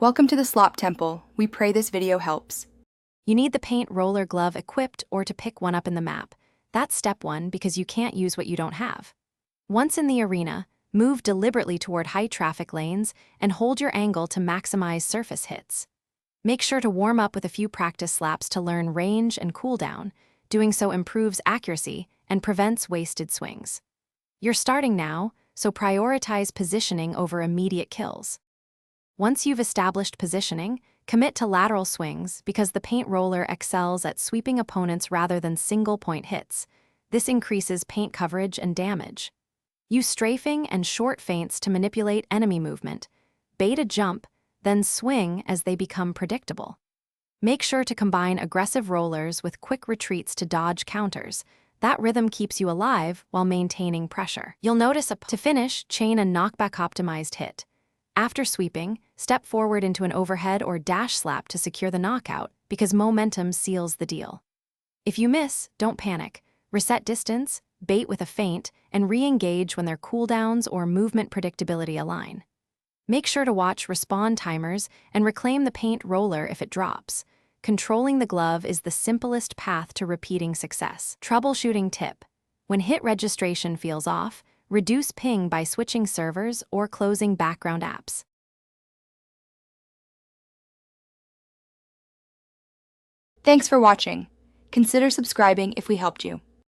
Welcome to the Slop Temple. We pray this video helps. You need the paint roller glove equipped or to pick one up in the map. That's step one because you can't use what you don't have. Once in the arena, move deliberately toward high traffic lanes and hold your angle to maximize surface hits. Make sure to warm up with a few practice slaps to learn range and cooldown. Doing so improves accuracy and prevents wasted swings. You're starting now, so prioritize positioning over immediate kills. Once you've established positioning, commit to lateral swings because the paint roller excels at sweeping opponents rather than single-point hits. This increases paint coverage and damage. Use strafing and short feints to manipulate enemy movement. Bait a jump, then swing as they become predictable. Make sure to combine aggressive rollers with quick retreats to dodge counters. That rhythm keeps you alive while maintaining pressure. You'll notice to finish, chain a knockback-optimized hit. After sweeping, step forward into an overhead or dash slap to secure the knockout because momentum seals the deal. If you miss, don't panic. Reset distance, bait with a feint, and re-engage when their cooldowns or movement predictability align. Make sure to watch respawn timers and reclaim the paint roller if it drops. Controlling the glove is the simplest path to repeating success. Troubleshooting tip: when hit registration feels off, reduce ping by switching servers or closing background apps. Thanks for watching. Consider subscribing if we helped you.